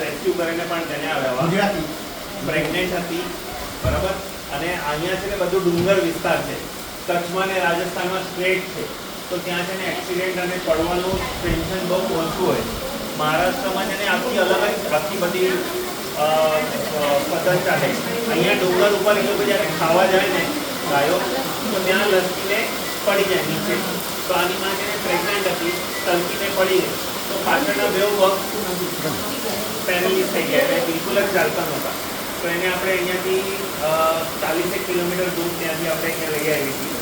Rescue કરીને પણ તેને આવ્યા પ્રેગ્નેન્ટ હતી બરાબર. અને અહીંયા છે ને બધું ડુંગર વિસ્તાર છે, કચ્છમાં ને રાજસ્થાનમાં સ્ટ્રેટ છે, તો ત્યાં છે ને એક્સિડન્ટ અને પડવાનું ટેન્શન બહુ ઓછું હોય. મહારાષ્ટ્રમાં છે ને આખી અલગ જ આખી બધી પદ્ધતિ ચાલે. અહીંયા ડુંગર ઉપર એ લોકો જ્યારે ખાવા જાય ને ગાયો, તો ત્યાં લસકીને પડી જાય નીચે. તો આની માં છે ને પ્રેગ્નેન્ટ હતી, તલકીને પડી ગઈ, તો પાછળના બે પગ પેરેલિસ થઈ ગયા, એટલે બિલકુલ જ ચાલતા નહોતા. તો એને આપણે અહીંયાથી 40 કિલોમીટર દૂર ત્યાંથી આપણે અહીંયા લઈ આવી હતી.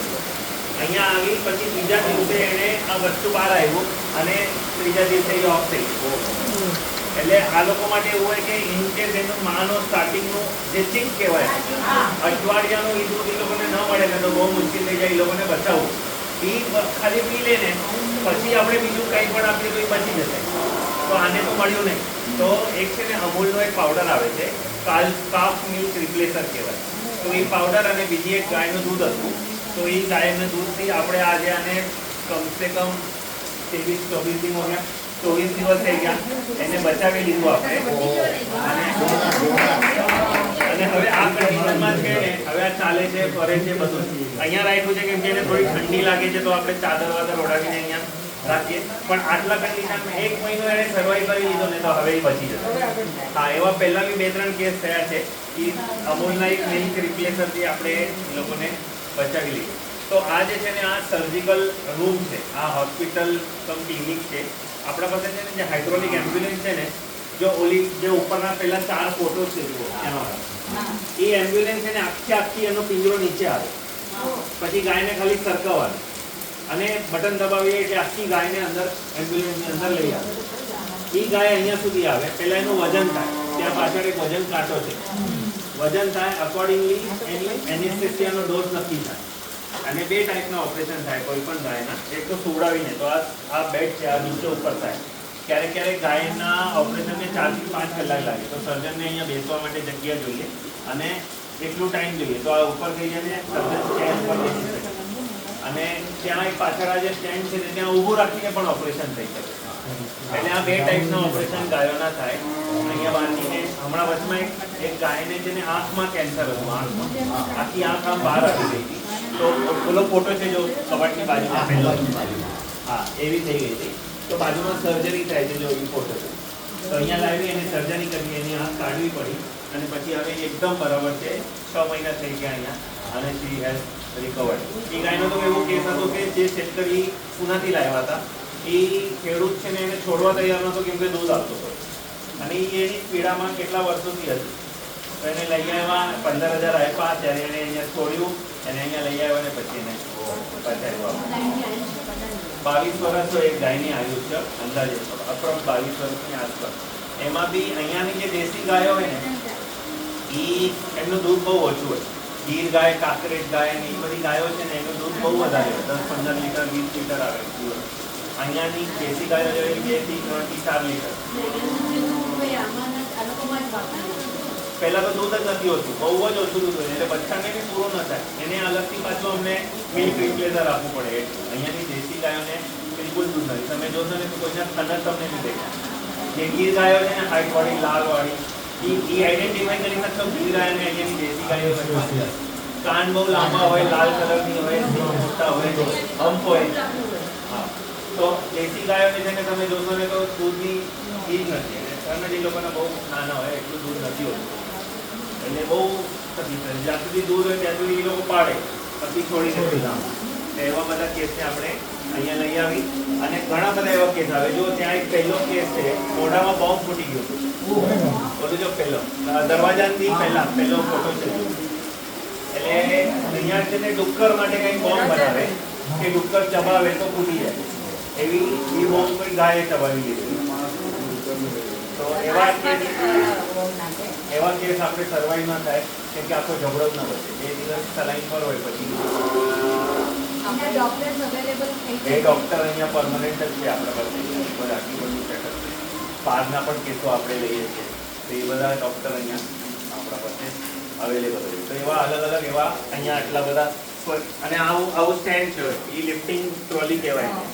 અહીંયા આવી પછી બીજા દિવસે એને આ વસ્તુ બહાર આવ્યું અને ત્રીજા દિવસે એ ઓફ થઈ ગયું. એટલે આ લોકો માટે એવું હોય કે ઇનકેસ એનું માનો સ્ટાર્ટિંગનું જે ચીક કહેવાય, અઠવાડિયાનું એ દૂધ એ લોકોને ન મળે ને તો બહુ મુશ્કેલ થઈ જાય એ લોકોને બચાવવું. એ ખાલી પી લે ને પછી આપણે બીજું કંઈ પણ આપીએ તો એ બચી જશે. તો આને તો મળ્યું નહીં. તો એક છે ને અમૂલનો એક પાવડર આવે છે, કાફ મિલ્ક રિપ્લેસર કહેવાય. તો એ પાવડર અને બીજી એક ગાયનું દૂધ હતું. તો એ ગાયના દૂધથી આપણે આજે આને કમસે કમ 23-24 દિવસ થઈ ગયા, એને બચાવી લીધું આપણે. અને હવે આ કન્ડિશનમાં છે ને હવે આ ચાલે છે, ફરે છે બધું. અહીંયા રાખ્યું છે કેમ કે એને થોડી ઠંડી લાગે છે, તો આપણે ચાદર વાદર ઓઢાવીને અહીંયા રાખીએ. પણ આટલા કન્ડિશનમાં 1 મહિનો એને સર્વાઈવ કરી લીધો ને તો હવે એ બચી જશે. હા, એવા પહેલા બી 2-3 કેસ થયા છે કે અમૂલના એક મિલ્ક રિપ્લેસરથી આપણે એ લોકોને બચાવી લીધું. તો આ જે છે ને આ સર્જિકલ રૂમ છે, આ હોસ્પિટલ કમ ક્લિનિક છે. આપણા પાસે છે ને જે હાઇડ્રોલિક એમ્બ્યુલન્સ છે ને, જો ઓલી જે ઉપરના પહેલા 4 ફોટો છે જુઓ એનો, એ એમ્બ્યુલન્સ છે ને આખી એનો પિંજરો નીચે આવે, પછી ગાયને ખાલી સરકાવવાનું અને બટન દબાવીએ એટલે આખી ગાયને અંદર એમ્બ્યુલન્સની અંદર લઈ આવે. એ ગાય અહીંયા સુધી આવે, પહેલા એનું વજન થાય, ત્યાં પાછળ એક વજન કાંટો છે, વજન થાય અકોર્ડિંગલી એની એનેસ્થેસિયાનો ડોઝ નક્કી થાય. અને 2 ટાઈપના ઓપરેશન થાય કોઈ પણ ગાયના. એક તો સુવડાવીને, તો આ બેડ છે, આ નીચે ઉપર થાય. ક્યારેક ગાયના ઓપરેશનને 4 થી 5 કલાક લાગે, તો સર્જનને અહીંયા બેસવા માટે જગ્યા જોઈએ અને એટલું ટાઈમ જોઈએ. તો આ ઉપર થઈ જાય સર્જન સ્ટેન્ડ પર બેસી શકે અને ત્યાં એક પાછળ આ જે સ્ટેન્ડ છે ત્યાં ઊભું રાખીને પણ ઓપરેશન થઈ શકે. એટલે આ 2 ટાઈપના ઓપરેશન ગાયોના થાય. અહીંયા બાંધીને હમણાં વચમાં એક ગાયને છે ને આંખમાં કેન્સર હતું, આંખમાં આખી આંખ આમ બહાર આવી ગઈ હતી. તો ઓલો ફોટો છે જો કબાટની બાજુમાં પહેલો, હા એવી થઈ ગઈ હતી. તો બાજુમાં સર્જરી થાય છે, જો એ ફોટો છે. તો અહીંયા લાવી એને સર્જરી કરી, એની આંખ કાઢવી પડી અને પછી હવે એકદમ બરાબર છે. 6 મહિના થઈ ગયા અહીંયા અને શી હેઝ રિકવર્ડ. એ ગાયનો તો એવો કેસ હતો કે જે શેતકરી પુનાથી લાવ્યા હતા, એ ખેડૂત છે ને એને છોડવા તૈયાર નહોતો કેમ કે દૂધ આપતો હતો અને એ એની પીડામાં કેટલા વર્ષોથી હતી. તો એને લઈ આવ્યા, 15,000 આપ્યા, ત્યારે એને અહીંયા છોડ્યું, એને અહીંયા લઈ આવ્યો અને પછી એને બચાવ્યો. 22 વર્ષ એક ગાયની આયુ છે અંદાજે, અપ્રોક્સ 22 વર્ષની આસપાસ. એમાં બી અહીંયાની જે દેશી ગાયો હોય ને એ એમનું દૂધ બહુ ઓછું હોય. ગીર ગાય, કાંકરેજ ગાય ને એ બધી ગાયો છે ને એનું દૂધ બહુ વધારે હોય, 10-15 લીટર 20 લીટર આવે. અહીંયાની દેશી ગાયો જેવી 2 થી 3 થી 4 લીટર. પહેલા તો દૂધ જ નથી હોતું, બહુ જ ઓછું દૂધ હોય, એટલે બચ્ચાને બી પૂરું ન થાય. એને અલગથી પાછું અમને મિલ્ક રિપ્લેસર આપવું પડે. અહીંયાની દેશી ગાયોને બિલકુલ દૂધ નથી. તમે જોશો ને તો કોઈના થનર તમને નહીં દેખાય. જે ગીર ગાયો છે ને હાઈટ વાળી, લાલ વાળી, એ આઈડેન્ટિફાઈ કરી શકતો ગીર ગાય અને અહીંયાની દેશી ગાયો. કાન બહુ લાંબા હોય, લાલ કલરની હોય, મોટા હોય, હમ્પ હોય. હા, તો દેશી ગાયોને છે ને તમે જોશો ને તો દૂધની એ જ નથી. અને એ લોકોના બહુ નાના હોય એટલું દૂધ નથી હોતું, એટલે બહુ તકલીફ થાય. જ્યાં સુધી દૂધ હોય ત્યાં સુધી એ લોકો પાડે, પછી છોડી દે ગામ. એવા બધા કેસને આપણે અહીંયા લઈ આવી અને ઘણા બધા એવા કેસ આવે. જો ત્યાં એક પહેલો કેસ છે, મોઢામાં બોમ્બ ફૂટી ગયો હતો. બોલું જો પહેલો દરવાજાથી પહેલો ફોટો છે. એટલે અહીંયા છે ને ડુક્કર માટે કંઈ બોમ્બ બનાવે કે ડુક્કર ચબાવે તો ફૂટી જાય, એવી એ બોમ્બ કોઈ ગાયે ચબાવી લીધી. તો એવા કેસ આપણે સર્વાઈવ ના થાય કેમ કે આખો ઝઘડો જ ન બચે. 2 દિવસ સલાઈન પર હોય પછી એ ડોક્ટર અહીંયા પરમનન્ટ જ છે આપણા પાસે. આટલી બધું સેટઅપ છે. બહારના પણ કેસો આપણે લઈએ છીએ, તો એ બધા ડોક્ટર અહીંયા આપણા પાસે અવેલેબલ હોય. તો એવા અલગ એવા અહીંયા આટલા બધા. અને આવું સ્ટેન્ડ છે, એ લિફ્ટિંગ ટ્રોલી કહેવાય છે.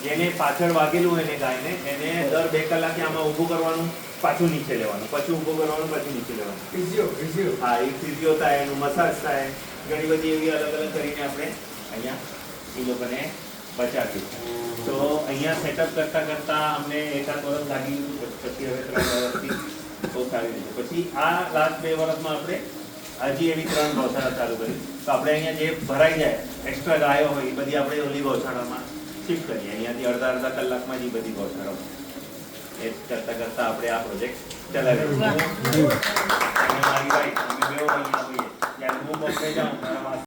જેને પાછળ વાગેલું હોય ને ગાયને એને દર 2 કલાકે આમાં ઊભું કરવાનું, પાછું નીચે લેવાનું, પછી ઊભું કરવાનું, પછી નીચે લેવાનું. હા, એ ફિઝિયો થાય, એનું મસાજ થાય, ઘણી બધી એવી અલગ અલગ કરીને આપણે અહીંયા એ લોકોને બચાવ્યું. તો અહીંયા સેટઅપ કરતા અમને 1 વર્ષ લાગી ગયું. પછી હવે 3 વર્ષથી બહુ સારી રીતે. પછી આ લાસ્ટ 2 વર્ષમાં આપણે હજી એવી 3 ગૌશાળા ચાલુ કરી. તો આપણે અહીંયા જે ભરાઈ જાય એક્સ્ટ્રા ગાયો હોય એ બધી આપણે ઓલી ગૌશાળામાં શિફ્ટ કરીએ. અહીંયાથી અડધા કલાકમાં જ એ બધી ગૌશાળાઓ એ કરતા આપણે આ પ્રોજેક્ટ ચલાવીએ. મારી વાઈફ અમે બેવ અહીંયા હોઈએ. જ્યારે હું બોમ્બે જાઉં